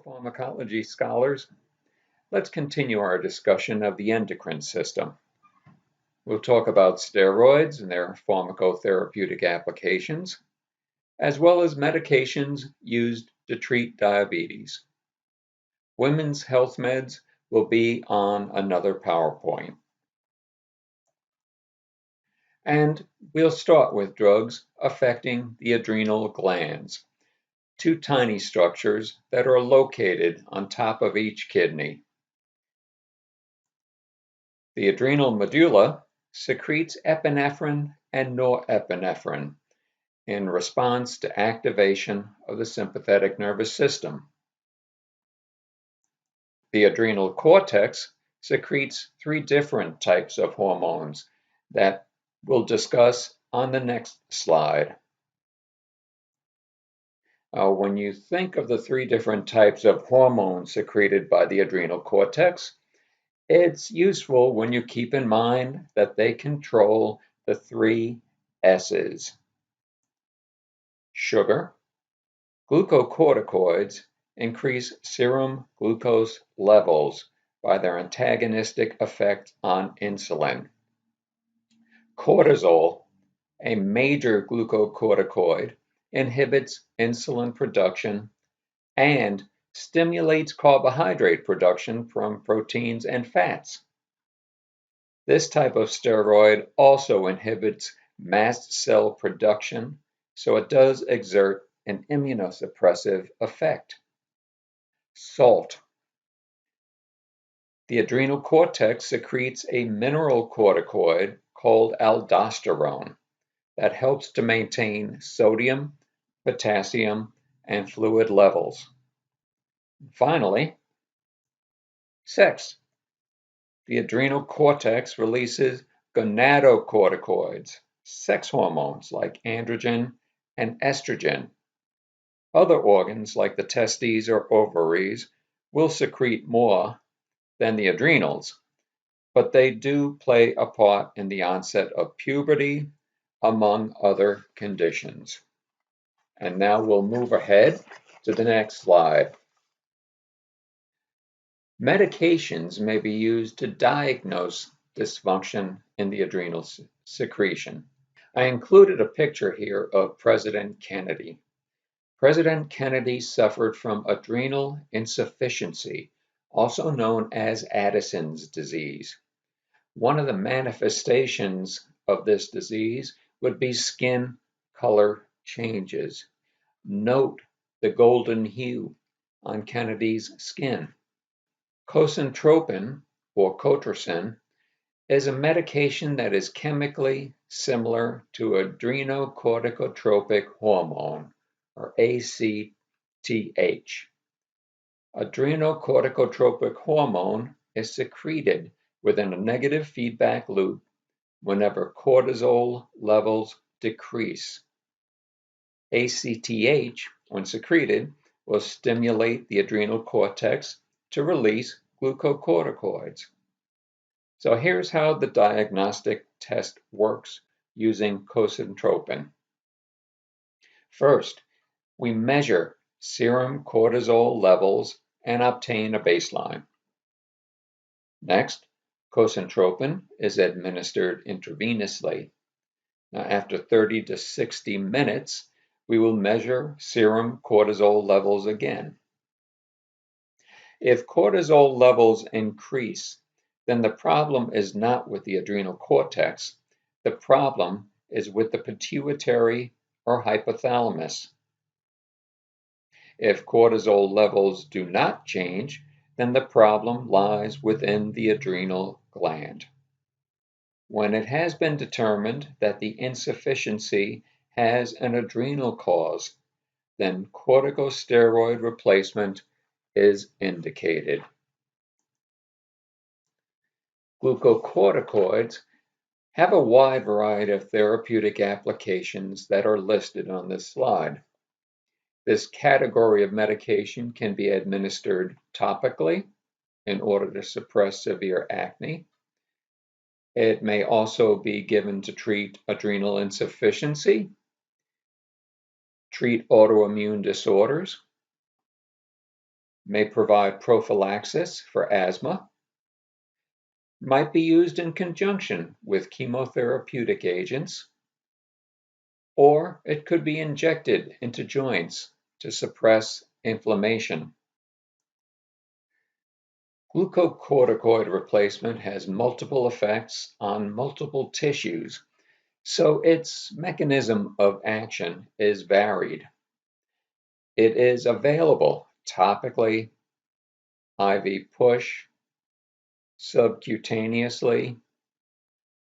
Pharmacology scholars, let's continue our discussion of the endocrine system. We'll talk about steroids and their pharmacotherapeutic applications, as well as medications used to treat diabetes. Women's health meds will be on another PowerPoint. And we'll start with drugs affecting the adrenal glands, two tiny structures that are located on top of each kidney. The adrenal medulla secretes epinephrine and norepinephrine in response to activation of the sympathetic nervous system. The adrenal cortex secretes three different types of hormones that we'll discuss on the next slide. When you think of the three different types of hormones secreted by the adrenal cortex, it's useful when you keep in mind that they control the three S's: sugar. Glucocorticoids increase serum glucose levels by their antagonistic effect on insulin. Cortisol, a major glucocorticoid, inhibits insulin production and stimulates carbohydrate production from proteins and fats. This type of steroid also inhibits mast cell production, so it does exert an immunosuppressive effect. Salt. The adrenal cortex secretes a mineral corticoid called aldosterone that helps to maintain sodium, potassium, and fluid levels. Finally, sex. The adrenal cortex releases gonadocorticoids, sex hormones like androgen and estrogen. Other organs like the testes or ovaries will secrete more than the adrenals, but they do play a part in the onset of puberty, among other conditions. And now we'll move ahead to the next slide. Medications may be used to diagnose dysfunction in the adrenal secretion. I included a picture here of President Kennedy. President Kennedy suffered from adrenal insufficiency, also known as Addison's disease. One of the manifestations of this disease would be skin color changes. Note the golden hue on Kennedy's skin. Cosentropin, or Cotricin, is a medication that is chemically similar to adrenocorticotropic hormone, or ACTH. Adrenocorticotropic hormone is secreted within a negative feedback loop whenever cortisol levels decrease. ACTH, when secreted, will stimulate the adrenal cortex to release glucocorticoids. So here's how the diagnostic test works using cosentropin. First, we measure serum cortisol levels and obtain a baseline. Next, cosentropin is administered intravenously. Now, after 30 to 60 minutes, we will measure serum cortisol levels again. If cortisol levels increase, then the problem is not with the adrenal cortex. The problem is with the pituitary or hypothalamus. If cortisol levels do not change, then the problem lies within the adrenal gland. When it has been determined that the insufficiency has an adrenal cause, then corticosteroid replacement is indicated. Glucocorticoids have a wide variety of therapeutic applications that are listed on this slide. This category of medication can be administered topically in order to suppress severe acne. It may also be given to treat adrenal insufficiency, treat autoimmune disorders, may provide prophylaxis for asthma, might be used in conjunction with chemotherapeutic agents, or it could be injected into joints to suppress inflammation. Glucocorticoid replacement has multiple effects on multiple tissues, so its mechanism of action is varied. It is available topically, IV push, subcutaneously,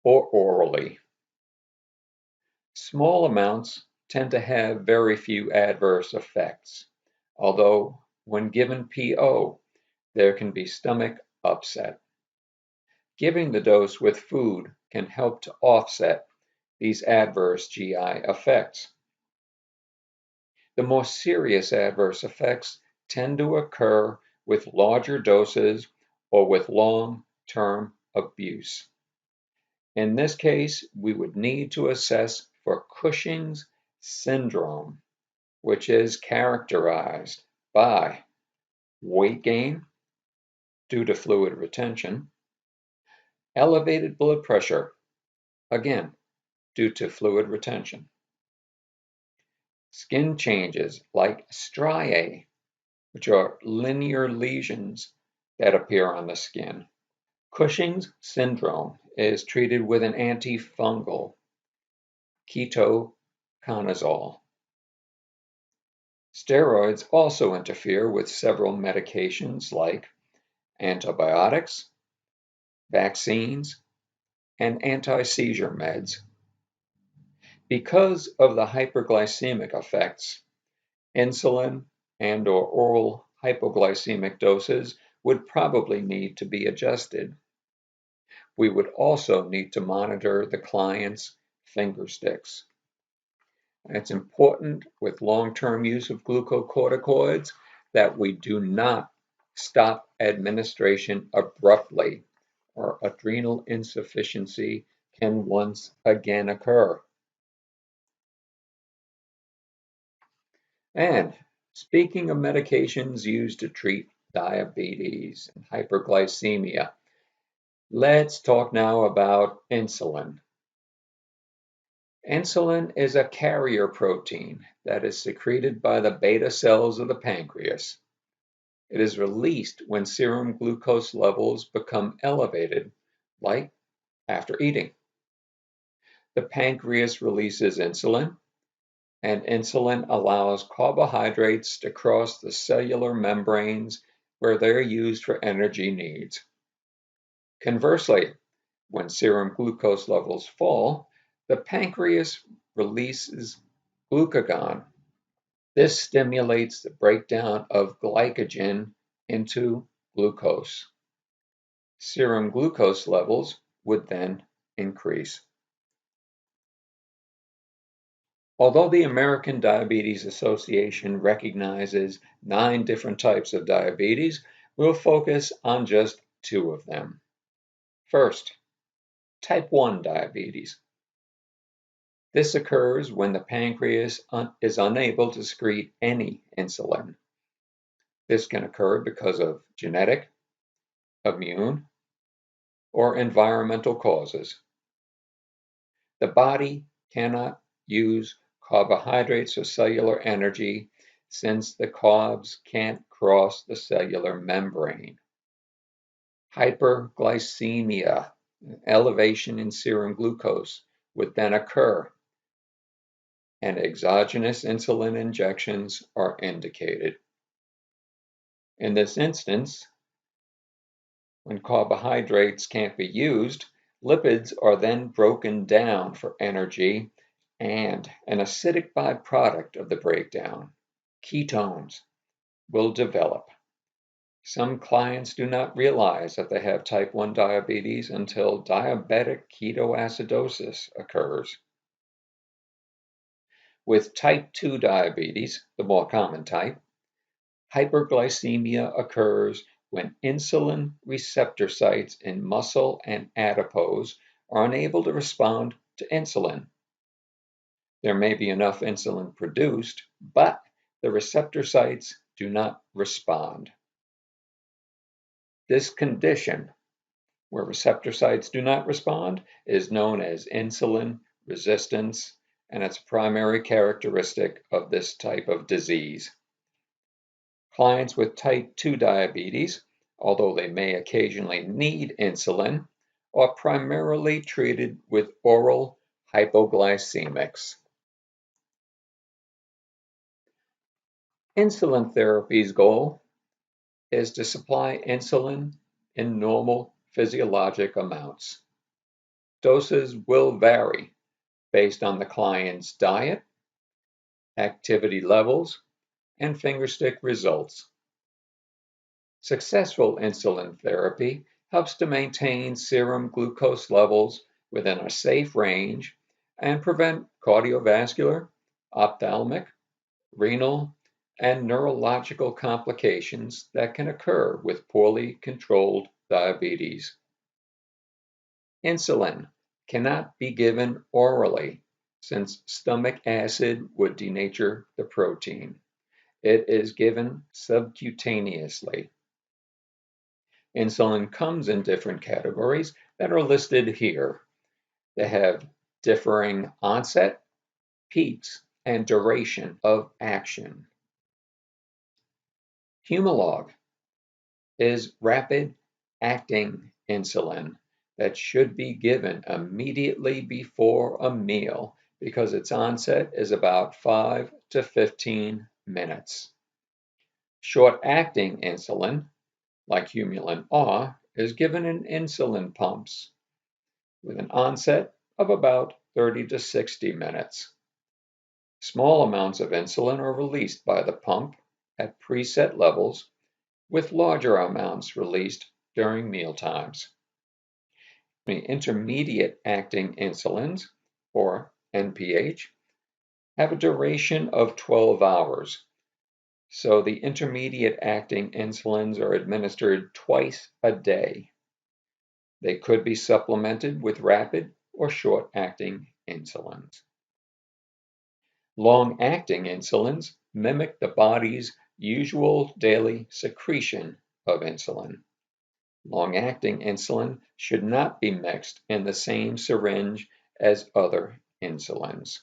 or orally. Small amounts tend to have very few adverse effects, although when given PO, there can be stomach upset. Giving the dose with food can help to offset these adverse GI effects. The more serious adverse effects tend to occur with larger doses or with long-term abuse. In this case, we would need to assess for Cushing's syndrome, which is characterized by weight gain due to fluid retention, elevated blood pressure, again, due to fluid retention, skin changes like striae, which are linear lesions that appear on the skin. Cushing's syndrome is treated with an antifungal, ketoconazole. Steroids also interfere with several medications like antibiotics, vaccines, and anti-seizure meds. Because of the hyperglycemic effects, insulin and/or oral hypoglycemic doses would probably need to be adjusted. We would also need to monitor the client's finger sticks. It's important with long-term use of glucocorticoids that we do not stop administration abruptly, or adrenal insufficiency can once again occur. And speaking of medications used to treat diabetes and hyperglycemia, let's talk now about insulin. Insulin is a carrier protein that is secreted by the beta cells of the pancreas. It is released when serum glucose levels become elevated, like after eating. The pancreas releases insulin, and insulin allows carbohydrates to cross the cellular membranes where they're used for energy needs. Conversely, when serum glucose levels fall, the pancreas releases glucagon. This stimulates the breakdown of glycogen into glucose. Serum glucose levels would then increase. Although the American Diabetes Association recognizes 9 different types of diabetes, we'll focus on just 2 of them. First, type 1 diabetes. This occurs when the pancreas is unable to secrete any insulin. This can occur because of genetic, immune, or environmental causes. The body cannot use carbohydrates or cellular energy since the carbs can't cross the cellular membrane. Hyperglycemia, elevation in serum glucose, would then occur, and exogenous insulin injections are indicated. In this instance, when carbohydrates can't be used, lipids are then broken down for energy, and an acidic byproduct of the breakdown, ketones, will develop. Some clients do not realize that they have type 1 diabetes until diabetic ketoacidosis occurs. With type 2 diabetes, the more common type, hyperglycemia occurs when insulin receptor sites in muscle and adipose are unable to respond to insulin. There may be enough insulin produced, but the receptor sites do not respond. This condition, where receptor sites do not respond, is known as insulin resistance, and it's a primary characteristic of this type of disease. Clients with type 2 diabetes, although they may occasionally need insulin, are primarily treated with oral hypoglycemics. Insulin therapy's goal is to supply insulin in normal physiologic amounts. Doses will vary based on the client's diet, activity levels, and fingerstick results. Successful insulin therapy helps to maintain serum glucose levels within a safe range and prevent cardiovascular, ophthalmic, renal, and neurological complications that can occur with poorly controlled diabetes. Insulin cannot be given orally since stomach acid would denature the protein. It is given subcutaneously. Insulin comes in different categories that are listed here. They have differing onset, peaks, and duration of action. Humalog is rapid-acting insulin that should be given immediately before a meal because its onset is about 5 to 15 minutes. Short-acting insulin, like Humulin R, is given in insulin pumps with an onset of about 30 to 60 minutes. Small amounts of insulin are released by the pump at preset levels, with larger amounts released during meal times. Intermediate-acting insulins, or NPH, have a duration of 12 hours, so the intermediate-acting insulins are administered twice a day. They could be supplemented with rapid or short-acting insulins. Long-acting insulins mimic the body's usual daily secretion of insulin. Long-acting insulin should not be mixed in the same syringe as other insulins.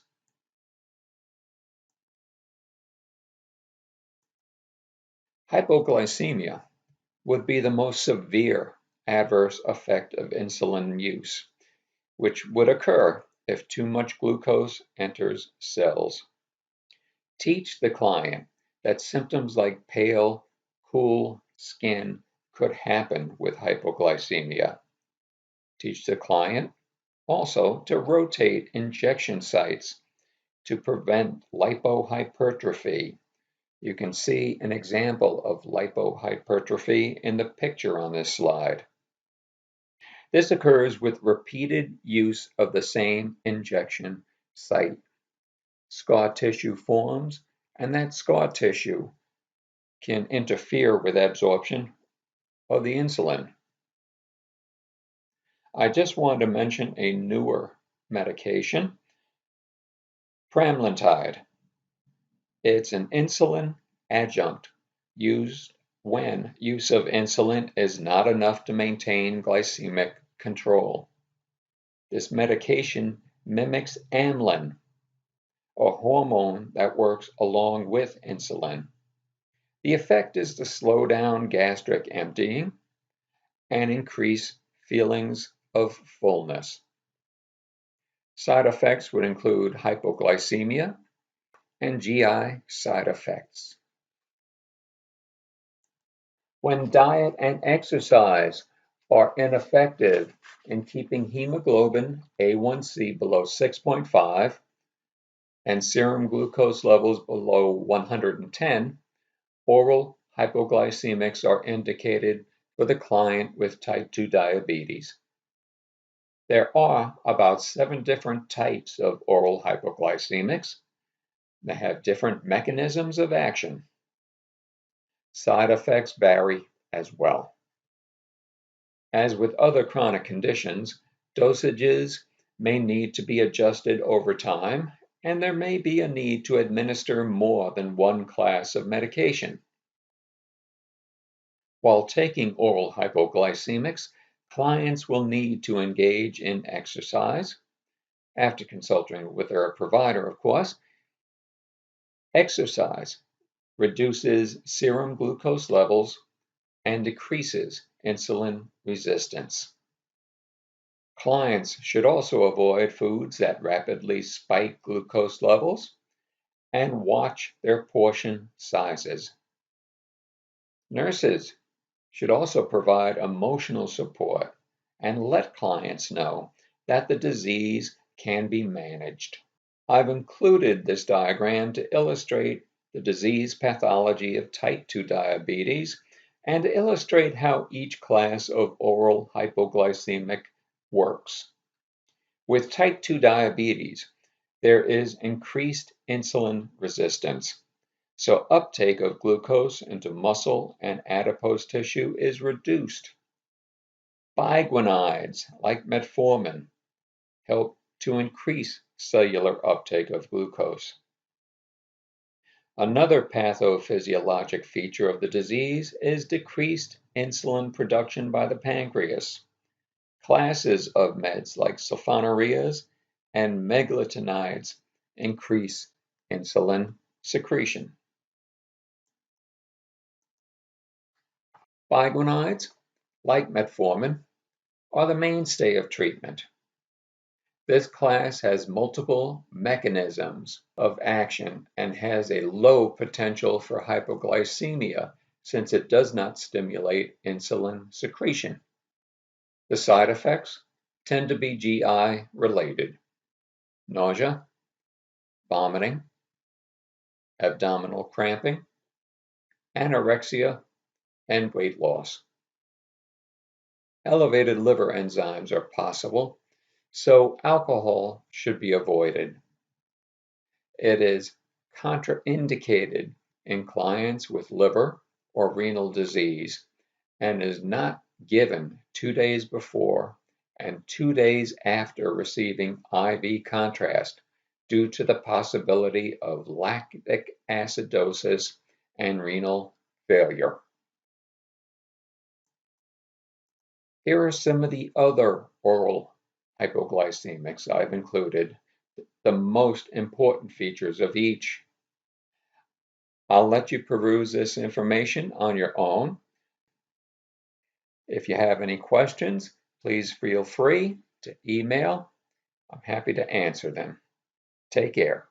Hypoglycemia would be the most severe adverse effect of insulin use, which would occur if too much glucose enters cells. Teach the client that symptoms like pale, cool skin could happen with hypoglycemia. Teach the client also to rotate injection sites to prevent lipohypertrophy. You can see an example of lipohypertrophy in the picture on this slide. This occurs with repeated use of the same injection site. Scar tissue forms, and that scar tissue can interfere with absorption of the insulin. I just want to mention a newer medication, pramlintide. It's an insulin adjunct used when use of insulin is not enough to maintain glycemic control. This medication mimics amylin, a hormone that works along with insulin. The effect is to slow down gastric emptying and increase feelings of fullness. Side effects would include hypoglycemia and GI side effects. When diet and exercise are ineffective in keeping hemoglobin A1C below 6.5 and serum glucose levels below 110, oral hypoglycemics are indicated for the client with type 2 diabetes. There are about 7 different types of oral hypoglycemics. They have different mechanisms of action. Side effects vary as well. As with other chronic conditions, dosages may need to be adjusted over time, and there may be a need to administer more than one class of medication. While taking oral hypoglycemics, clients will need to engage in exercise after consulting with their provider, of course. Exercise reduces serum glucose levels and decreases insulin resistance. Clients should also avoid foods that rapidly spike glucose levels and watch their portion sizes. Nurses should also provide emotional support and let clients know that the disease can be managed. I've included this diagram to illustrate the disease pathology of type 2 diabetes and to illustrate how each class of oral hypoglycemic works. With type 2 diabetes, there is increased insulin resistance, so uptake of glucose into muscle and adipose tissue is reduced. Biguanides, like metformin, help to increase cellular uptake of glucose. Another pathophysiologic feature of the disease is decreased insulin production by the pancreas. Classes of meds like sulfonylureas and meglitinides increase insulin secretion. Biguanides, like metformin, are the mainstay of treatment. This class has multiple mechanisms of action and has a low potential for hypoglycemia since it does not stimulate insulin secretion. The side effects tend to be GI related: nausea, vomiting, abdominal cramping, anorexia, and weight loss. Elevated liver enzymes are possible, so alcohol should be avoided. It is contraindicated in clients with liver or renal disease and is not given 2 days before and 2 days after receiving IV contrast due to the possibility of lactic acidosis and renal failure. Here are some of the other oral hypoglycemics I've included, the most important features of each. I'll let you peruse this information on your own. If you have any questions, please feel free to email. I'm happy to answer them. Take care.